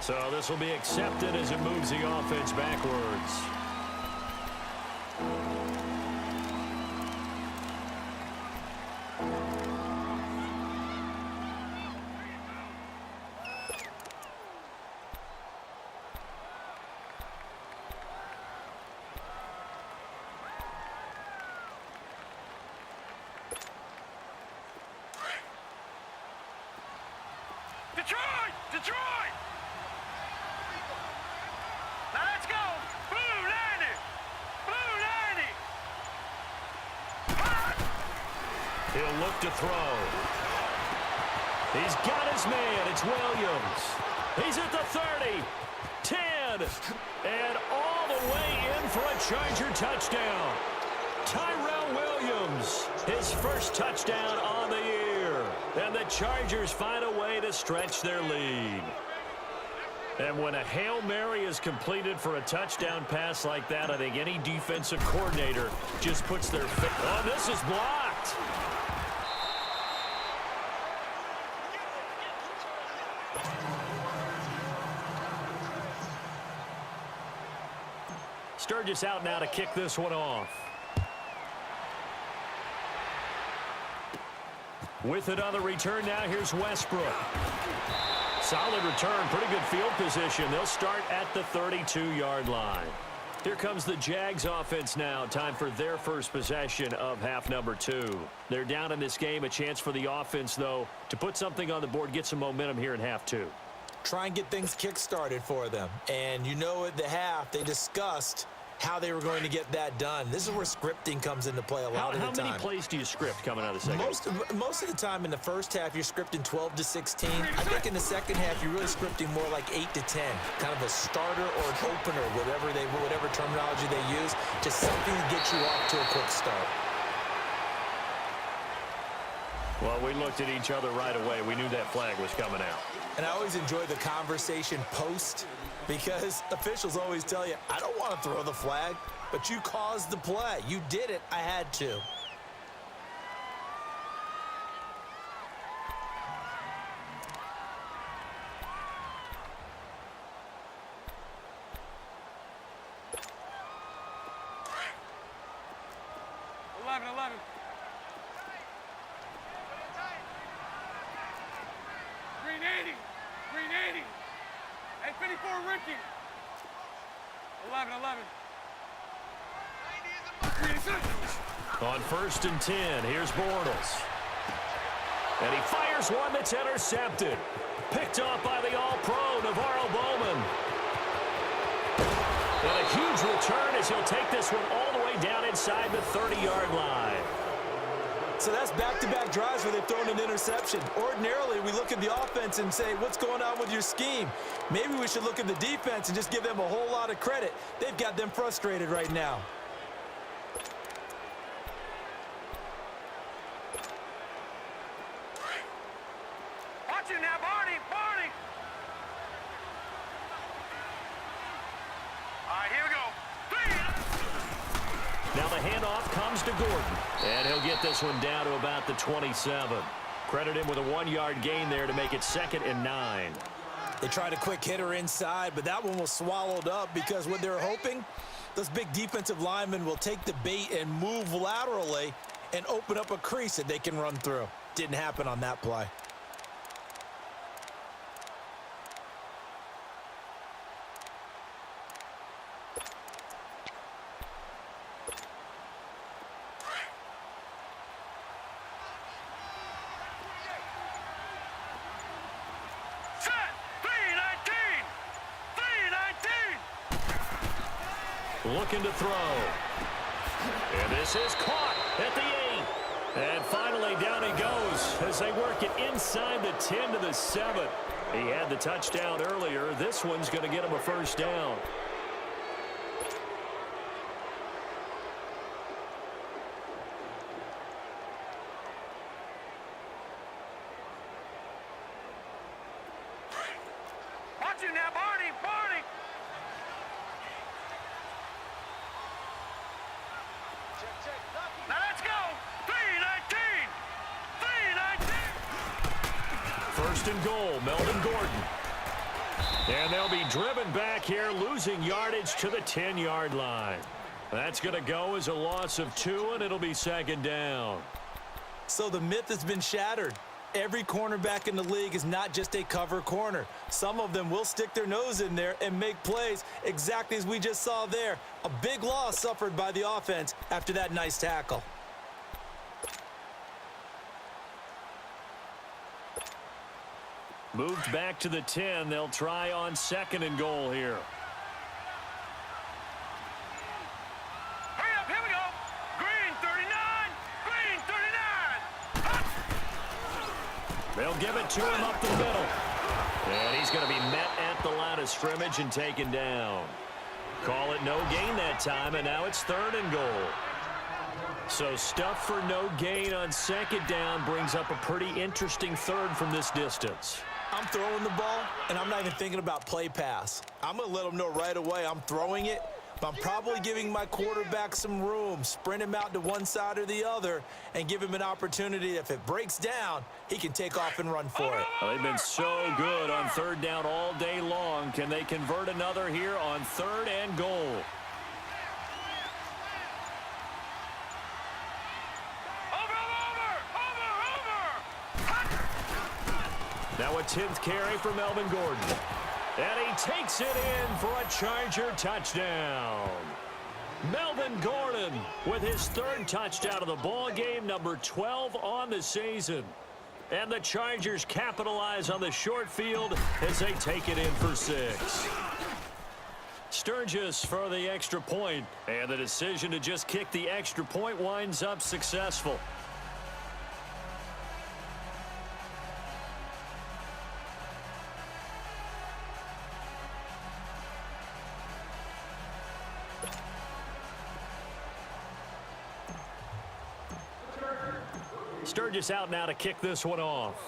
So this will be accepted as it moves the offense backwards. Detroit! Now let's go! Blue 90! Blue 90! He'll look to throw. He's got his man. It's Williams. He's at the 30, 10, and all the way in for a Charger touchdown. Tyrell Williams, his first touchdown on the year. And the Chargers find a way to stretch their lead. And when a Hail Mary is completed for a touchdown pass like that, I think any defensive coordinator just puts their foot. Oh, this is blocked. Sturgis out now to kick this one off. With it on the return now, here's Westbrook. Solid return, pretty good field position. They'll start at the 32-yard line. Here comes the Jags offense now. Time for their first possession of half number 2. They're down in this game. A chance for the offense, though, to put something on the board, get some momentum here in half 2. Try and get things kick-started for them. And you know at the half, they discussed how they were going to get that done. This is where scripting comes into play a lot of the time. How many plays do you script coming out of the second? Most of the time in the first half, you're scripting 12 to 16. I think in the second half, you're really scripting more like 8 to 10. Kind of a starter or an opener, whatever terminology they use. Just something to get you off to a quick start. Well, we looked at each other right away. We knew that flag was coming out. And I always enjoy the conversation post, because officials always tell you, I don't want to throw the flag, but you caused the play. You did it. I had to. On 1st and 10, here's Bortles. And he fires one that's intercepted. Picked off by the All-Pro, Navarro Bowman. And a huge return as he'll take this one all the way down inside the 30-yard line. So that's back-to-back drives where they've thrown an interception. Ordinarily, we look at the offense and say, what's going on with your scheme? Maybe we should look at the defense and just give them a whole lot of credit. They've got them frustrated right now. Watch it now, Barney! All right, here we go. Now the handoff comes to Gordon. And he'll get this one down to about the 27. Credit him with a 1-yard gain there to make it 2nd and 9. They tried a quick hitter inside, but that one was swallowed up because what they're hoping, those big defensive linemen will take the bait and move laterally and open up a crease that they can run through. Didn't happen on that play. Looking to throw. And this is caught at the 8. And finally down he goes as they work it inside the 10 to the 7. He had the touchdown earlier. This one's going to get him a first down. Watch it now, Barney! Now let's go! 3-19! 1st and goal, Melvin Gordon. And they'll be driven back here, losing yardage to the 10-yard line. That's going to go as a loss of 2, and it'll be second down. So the myth has been shattered. Every cornerback in the league is not just a cover corner. Some of them will stick their nose in there and make plays exactly as we just saw there. A big loss suffered by the offense after that nice tackle. Moved back to the 10. They'll try on second and goal here. Hurry up, here we go. Green 39. Green 39. They'll give it to him up the middle. And he's going to be met at the line of scrimmage and taken down. Call it no gain that time, and now it's third and goal. So stuff for no gain on second down brings up a pretty interesting third from this distance. I'm throwing the ball, and I'm not even thinking about play pass. I'm going to let them know right away I'm throwing it, but I'm probably giving my quarterback some room, sprint him out to one side or the other, and give him an opportunity. If it breaks down, he can take off and run for it. Well, they've been so good on third down all day long. Can they convert another here on third and goal? Now a 10th carry for Melvin Gordon. And he takes it in for a Charger touchdown. Melvin Gordon with his third touchdown of the ball game, number 12 on the season. And the Chargers capitalize on the short field as they take it in for 6. Sturgis for the extra point, and the decision to just kick the extra point winds up successful. Sturgis out now to kick this one off.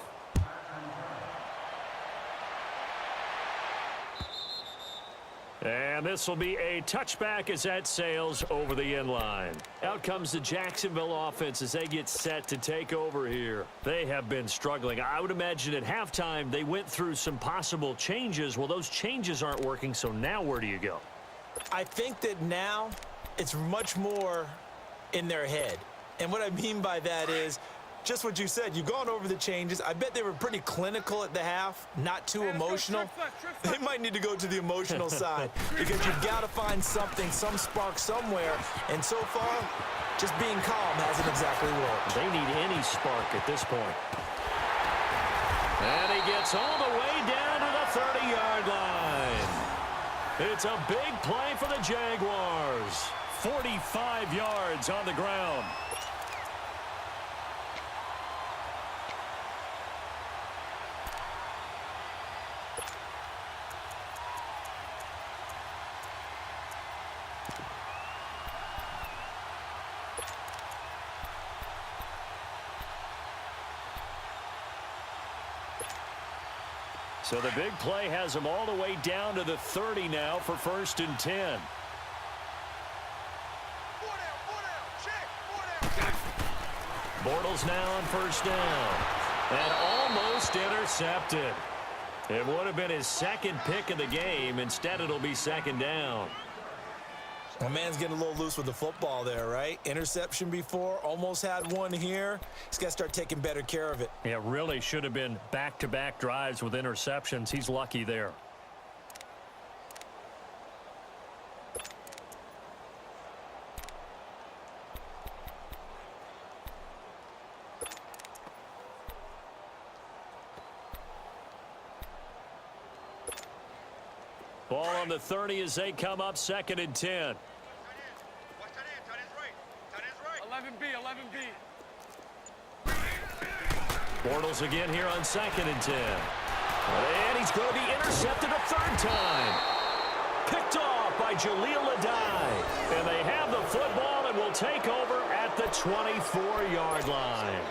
And this will be a touchback as that sails over the end line. Out comes the Jacksonville offense as they get set to take over here. They have been struggling. I would imagine at halftime they went through some possible changes. Well, those changes aren't working, so now where do you go? I think that now it's much more in their head. And what I mean by that is just what you said. You've gone over the changes. I bet they were pretty clinical at the half, not too emotional. They might need to go to the emotional side because you've got to find something, some spark somewhere. And so far, just being calm hasn't exactly worked. They need any spark at this point. And he gets all the way down to the 30-yard line. It's a big play for the Jaguars. 45 yards on the ground. So the big play has them all the way down to the 30 now for 1st and 10. Bortles now on 1st down. And almost intercepted. It would have been his second pick of the game. Instead, it'll be 2nd down. My man's getting a little loose with the football there, right? Interception before, almost had one here. He's got to start taking better care of it. Yeah, really should have been back-to-back drives with interceptions. He's lucky there. Ball on the 30 as they come up 2nd and 10. 11B, 11B. Bortles again here on 2nd and 10. And he's going to be intercepted a 3rd time. Picked off by Jaleel Adai. And they have the football and will take over at the 24-yard line.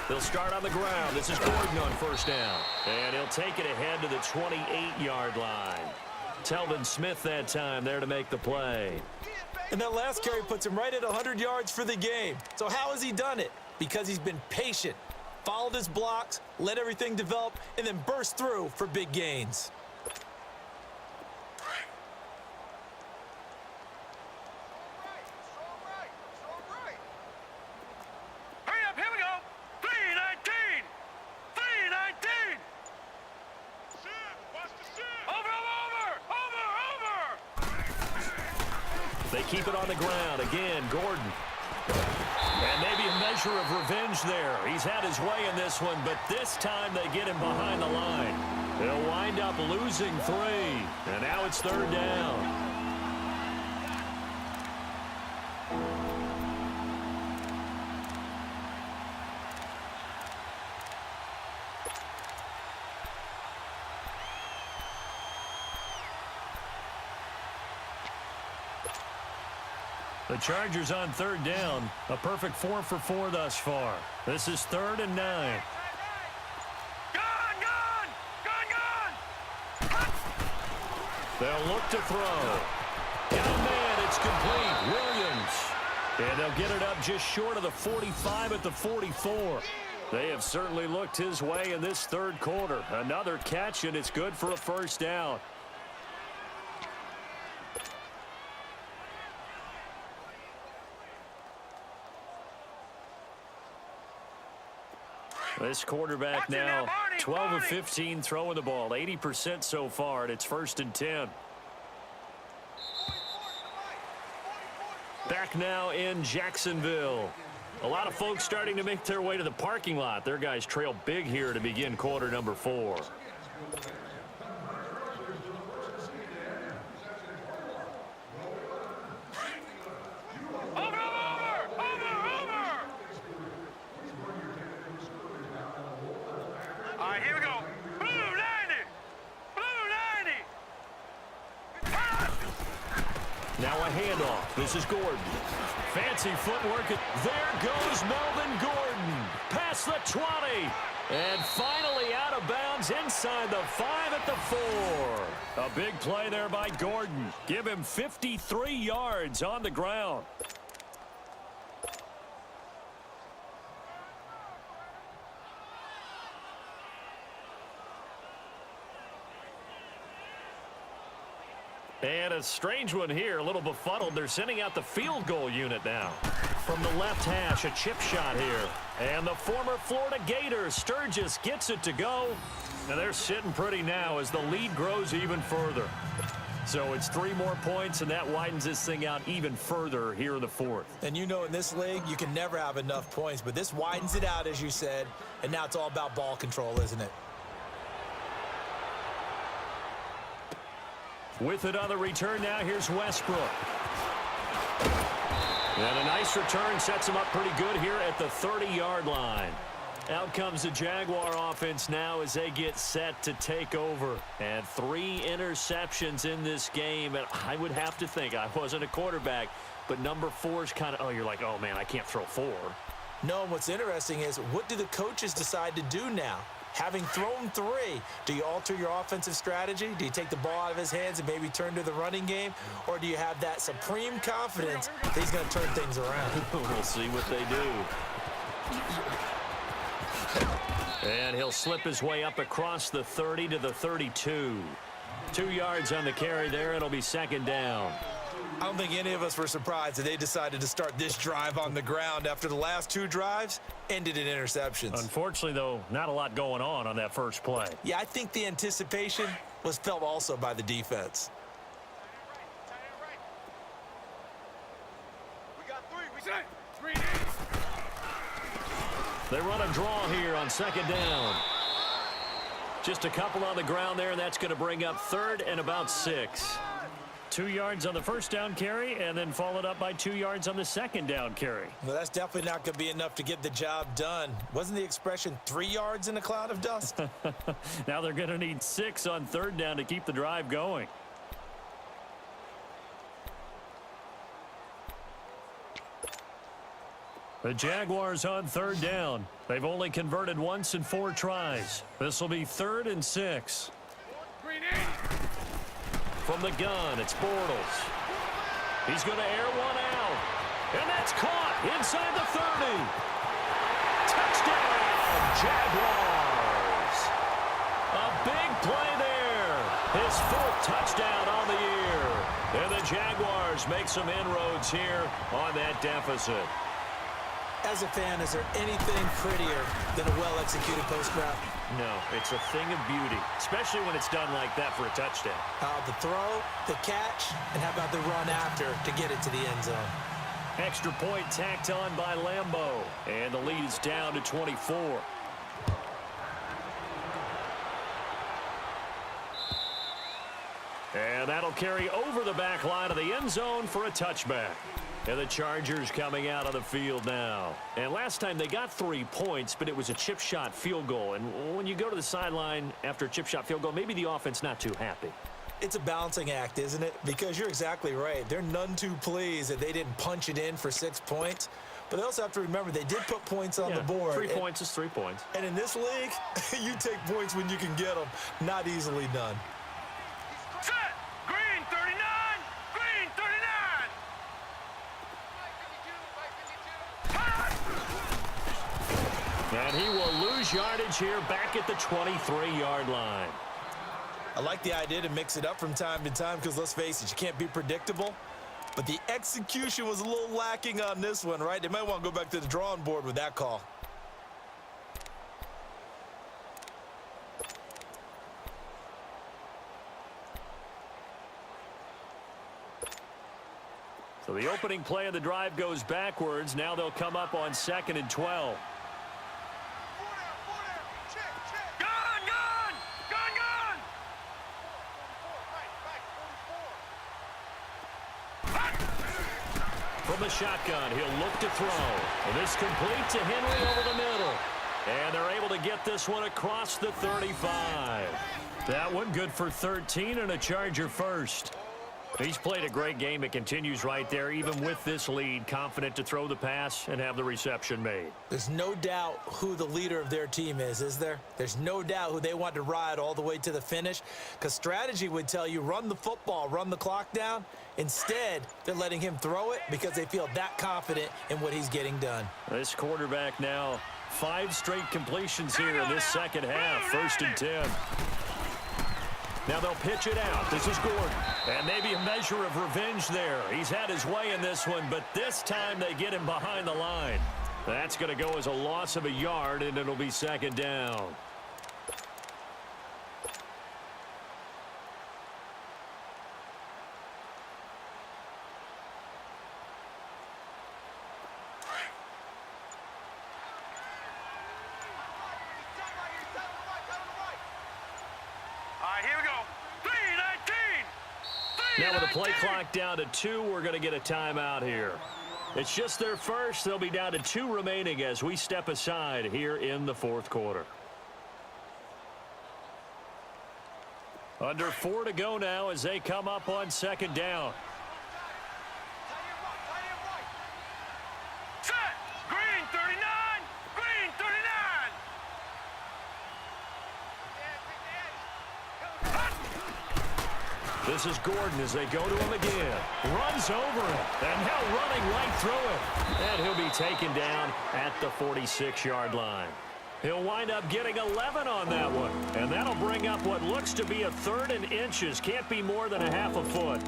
They'll start on the ground. This is Gordon on first down. And he'll take it ahead to the 28-yard line. Telvin Smith that time there to make the play. And that last carry puts him right at 100 yards for the game. So how has he done it? Because he's been patient, followed his blocks, let everything develop, and then burst through for big gains. Hurry up, here we go. 319. 319. Over. They keep it on the ground. Again, Gordon. And maybe a measure of revenge there. He's had his way in this one, but this time they get him behind the line. They'll wind up losing 3. And now it's third down. The Chargers on third down. A perfect 4 for 4 thus far. This is 3rd and 9. Gone. They'll look to throw. Got a man. It's complete. Williams. And they'll get it up just short of the 45 at the 44. They have certainly looked his way in this third quarter. Another catch, and it's good for a first down. This quarterback now 12 of 15 throwing the ball, 80% so far, and it's 1st and 10. Back now in Jacksonville. A lot of folks starting to make their way to the parking lot. Their guys trail big here to begin quarter number 4. Now a handoff. This is Gordon. Fancy footwork. There goes Melvin Gordon. Past the 20. And finally out of bounds inside the 5 at the 4. A big play there by Gordon. Give him 53 yards on the ground. And a strange one here, a little befuddled. They're sending out the field goal unit now. From the left hash, a chip shot here. And the former Florida Gator, Sturgis, gets it to go. And they're sitting pretty now as the lead grows even further. So it's 3 more points, and that widens this thing out even further here in the 4th. And you know in this league, you can never have enough points, but this widens it out, as you said. And now it's all about ball control, isn't it? With it on the return now, here's Westbrook. And a nice return sets him up pretty good here at the 30-yard line. Out comes the Jaguar offense now as they get set to take over. And 3 interceptions in this game. And I would have to think, I wasn't a quarterback, but number 4 is kind of, oh, you're like, oh, man, I can't throw 4. No, and what's interesting is, what do the coaches decide to do now? Having thrown 3, do you alter your offensive strategy? Do you take the ball out of his hands and maybe turn to the running game? Or do you have that supreme confidence that he's going to turn things around? We'll see what they do. And he'll slip his way up across the 30 to the 32. 2 yards on the carry there. It'll be 2nd down. I don't think any of us were surprised that they decided to start this drive on the ground after the last 2 drives ended in interceptions. Unfortunately, though, not a lot going on that first play. Yeah, I think the anticipation was felt also by the defense. We got 3. We say 3. They run a draw here on 2nd down. Just a couple on the ground there, and that's going to bring up 3rd and about 6. 2 yards on the first down carry, and then followed up by 2 yards on the 2nd down carry. Well, that's definitely not going to be enough to get the job done. Wasn't the expression 3 yards in a cloud of dust? Now they're going to need 6 on 3rd down to keep the drive going. The Jaguars on third down. They've only converted once in 4 tries. This will be 3rd and 6. From the gun, it's Bortles. He's going to air one out. And that's caught inside the 30. Touchdown, Jaguars. A big play there. His 4th touchdown on the year. And the Jaguars make some inroads here on that deficit. As a fan, is there anything prettier than a well-executed post route? No, it's a thing of beauty, especially when it's done like that for a touchdown. The throw, the catch, and how about the run after to get it to the end zone? Extra point tacked on by Lambeau, and the lead is down to 24. And that'll carry over the back line of the end zone for a touchback. And the Chargers coming out on the field now. And last time they got 3 points, but it was a chip shot field goal. And when you go to the sideline after a chip shot field goal, maybe the offense not too happy. It's a balancing act, isn't it? Because you're exactly right. They're none too pleased that they didn't punch it in for 6 points. But they also have to remember they did put points on the board. 3 points is 3 points. And in this league, you take points when you can get them. Not easily done. Set. Green 39. Green 39. And he will lose yardage here back at the 23-yard line. I like the idea to mix it up from time to time because, let's face it, you can't be predictable. But the execution was a little lacking on this one, right? They might want to go back to the drawing board with that call. So the opening play of the drive goes backwards. Now they'll come up on 2nd and 12. From the shotgun, he'll look to throw. And this complete to Henry over the middle. And they're able to get this one across the 35. That one good for 13 and a Charger first. He's played a great game. It continues right there, even with this lead, confident to throw the pass and have the reception made. There's no doubt who the leader of their team is there? There's no doubt who they want to ride all the way to the finish, because strategy would tell you run the football, run the clock down. Instead, they're letting him throw it because they feel that confident in what he's getting done. This quarterback now 5 straight completions here in this second half, 1st and 10. Now they'll pitch it out. This is Gordon. And maybe a measure of revenge there. He's had his way in this one, but this time they get him behind the line. That's going to go as a loss of a yard, and it'll be 2nd down. Now with the play clock down to 2, we're going to get a timeout here. It's just their first. They'll be down to 2 remaining as we step aside here in the 4th quarter. Under 4 to go now as they come up on 2nd down. Set. Green 39. Green 39. This is Gordon as they go to him again. Runs over him. And now running right through it. And he'll be taken down at the 46-yard line. He'll wind up getting 11 on that one. And that'll bring up what looks to be a 3rd and inches. Can't be more than a half a foot.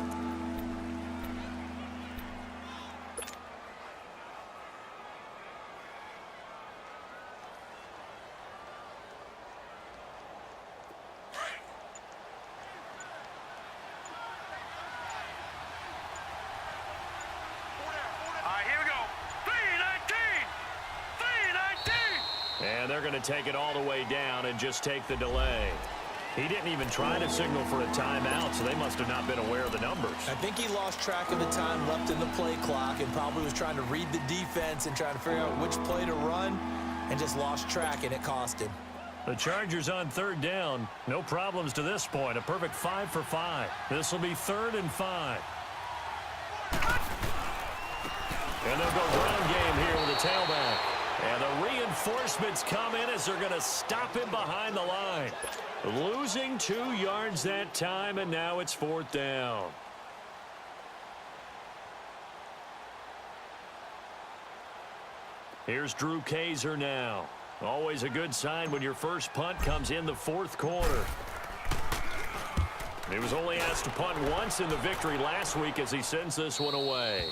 And they're going to take it all the way down and just take the delay. He didn't even try to signal for a timeout, so they must have not been aware of the numbers. I think he lost track of the time left in the play clock and probably was trying to read the defense and trying to figure out which play to run and just lost track, and it cost him. The Chargers on 3rd down. No problems to this point. A perfect 5 for 5. This will be 3rd and 5. And they'll go ground game here with a tailback. And the reinforcements come in as they're going to stop him behind the line. Losing 2 yards that time, and now it's 4th down. Here's Drew Kaiser now. Always a good sign when your first punt comes in the 4th quarter. He was only asked to punt once in the victory last week as he sends this one away.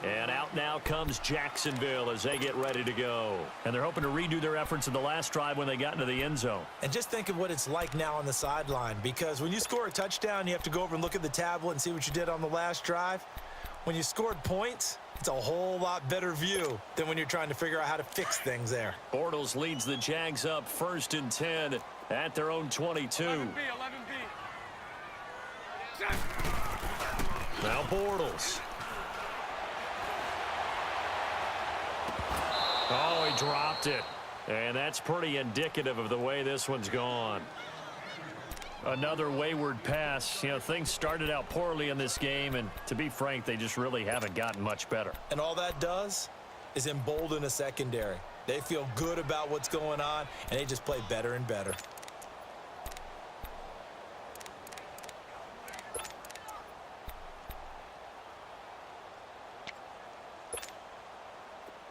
And out now comes Jacksonville as they get ready to go. And they're hoping to redo their efforts in the last drive when they got into the end zone. And just think of what it's like now on the sideline, because when you score a touchdown, you have to go over and look at the tablet and see what you did on the last drive. When you scored points, it's a whole lot better view than when you're trying to figure out how to fix things there. Bortles leads the Jags up 1st and 10 at their own 22. 11B. Now Bortles. Oh, he dropped it. And that's pretty indicative of the way this one's gone. Another wayward pass. You know, things started out poorly in this game, and to be frank, they just really haven't gotten much better. And all that does is embolden a secondary. They feel good about what's going on, and they just play better and better.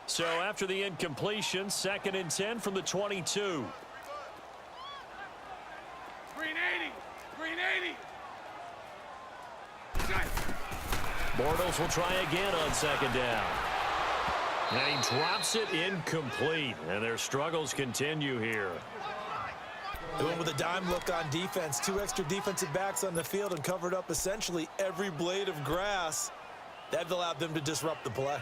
So after the incompletion, 2nd and 10 from the 22. Green 80. Green 80. Bortles will try again on 2nd down. And he drops it incomplete. And their struggles continue here. They went with a dime look on defense. 2 extra defensive backs on the field and covered up essentially every blade of grass. That allowed them to disrupt the play.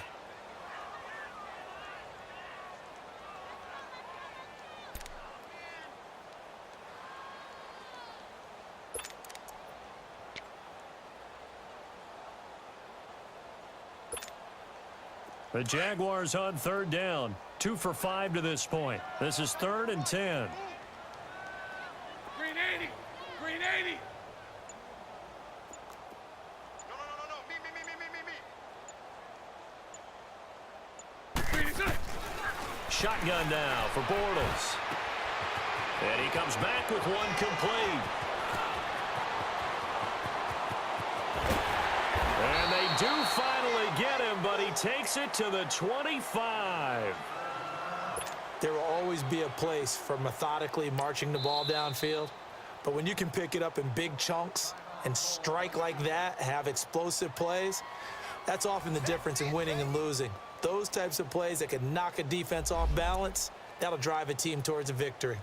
The Jaguars on 3rd down. 2 for 5 to this point. This is 3rd and 10. Green 80. Green 80. No. Me. Green is it. Shotgun now for Bortles. And he comes back with one complete. And they do finally get him, but he takes it to the 25. There will always be a place for methodically marching the ball downfield, but when you can pick it up in big chunks and strike like that, have explosive plays, that's often the difference in winning and losing. Those types of plays that can knock a defense off balance, that'll drive a team towards a victory.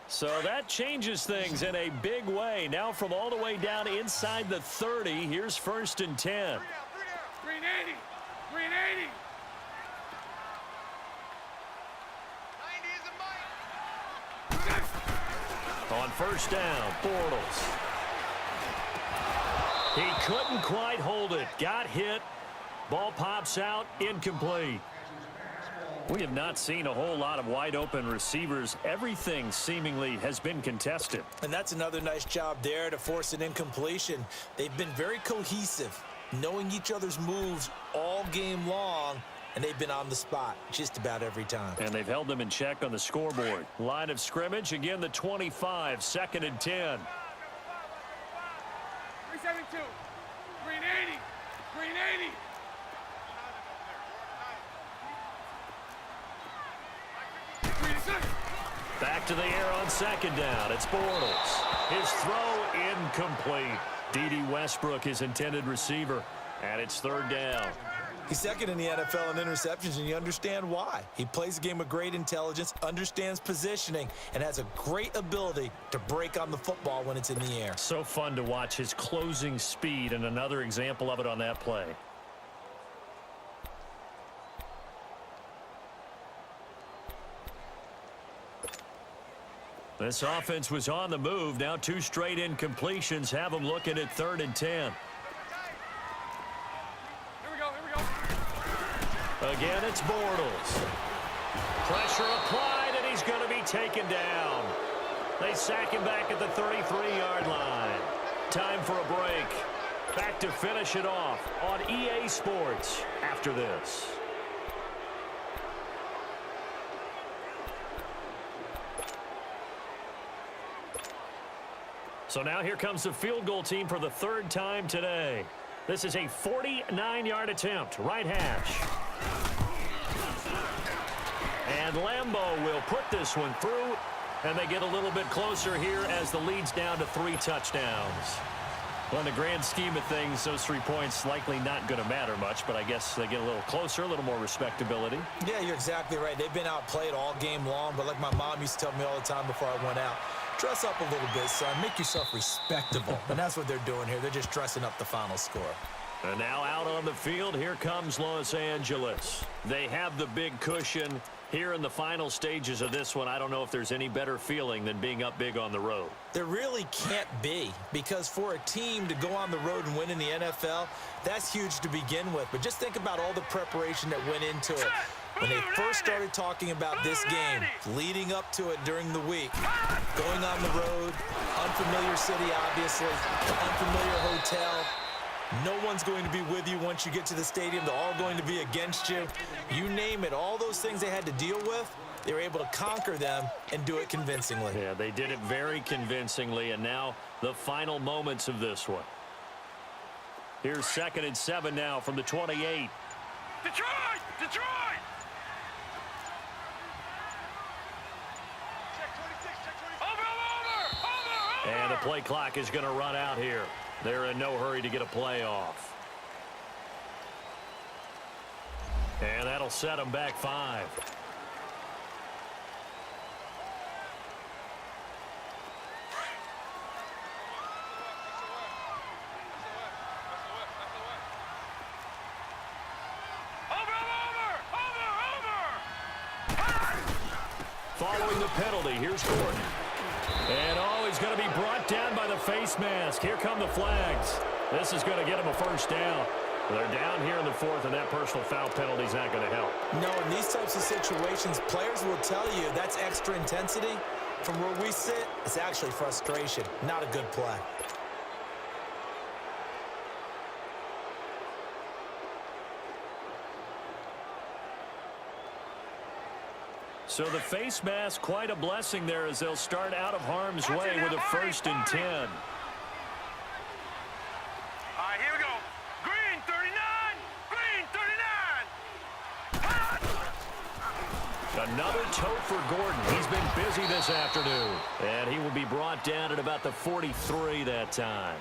So that changes things in a big way. Now from all the way down inside the 30, here's 1st and 10. Green 80. Green 80. 90 is a mite. On 1st down, Bortles. He couldn't quite hold it. Got hit. Ball pops out. Incomplete. We have not seen a whole lot of wide-open receivers. Everything seemingly has been contested. And that's another nice job there to force an incompletion. They've been very cohesive, knowing each other's moves all game long, and they've been on the spot just about every time. And they've held them in check on the scoreboard. Line of scrimmage, again the 25, 2nd and 10. 372. Green 80. Green 80. Green 6. Back to the air on 2nd down. It's Bortles. His throw incomplete. D.D. Westbrook, his intended receiver. And it's 3rd down. He's 2nd in the NFL in interceptions, and you understand why. He plays a game with great intelligence, understands positioning, and has a great ability to break on the football when it's in the air. So fun to watch his closing speed, and another example of it on that play. This offense was on the move. Now 2 straight incompletions have them looking at 3rd and 10. Here we go. Again, it's Bortles. Pressure applied, and he's going to be taken down. They sack him back at the 33-yard line. Time for a break. Back to finish it off on EA Sports after this. So now here comes the field goal team for the 3rd time today. This is a 49-yard attempt, right hash. And Lambeau will put this one through, and they get a little bit closer here as the lead's down to 3 touchdowns. Well, in the grand scheme of things, those 3 points likely not going to matter much, but I guess they get a little closer, a little more respectability. Yeah, you're exactly right. They've been outplayed all game long, but like my mom used to tell me all the time before I went out, dress up a little bit, son. Make yourself respectable. And that's what they're doing here. They're just dressing up the final score. And now out on the field, here comes Los Angeles. They have the big cushion. Here in the final stages of this one, I don't know if there's any better feeling than being up big on the road. There really can't be, because for a team to go on the road and win in the NFL, that's huge to begin with. But just think about all the preparation that went into it. When they first started talking about this game, leading up to it during the week, going on the road, unfamiliar city, obviously, unfamiliar hotel. No one's going to be with you once you get to the stadium. They're all going to be against you. You name it, all those things they had to deal with, they were able to conquer them and do it convincingly. Yeah, they did it very convincingly, and now the final moments of this one. Here's 2nd and 7 now from the 28. Detroit! Detroit! Over! And the play clock is going to run out here. They're in no hurry to get a play off. And that'll set them back 5. Following the penalty, here's Gordon. And he's going to be brought down by the face mask. Here come the flags. This is going to get him a 1st down. They're down here in the 4th, and that personal foul penalty is not going to help. No, in these types of situations, players will tell you that's extra intensity. From where we sit, it's actually frustration, not a good play. So the face mask, quite a blessing there as they'll start out of harm's way with a 1st and 10. All right, here we go. Green 39. Green 39. Another tote for Gordon. He's been busy this afternoon. And he will be brought down at about the 43 that time.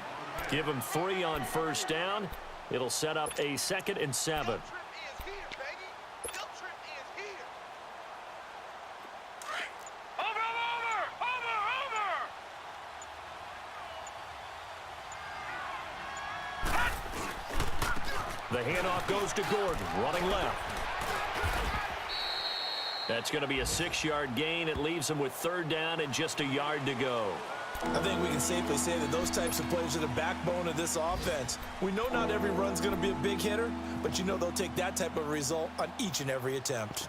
Give him 3 on 1st down. It'll set up a 2nd and 7. The handoff goes to Gordon, running left. That's going to be a 6-yard gain. It leaves him with 3rd down and just a yard to go. I think we can safely say that those types of plays are the backbone of this offense. We know not every run's going to be a big hitter, but you know they'll take that type of result on each and every attempt.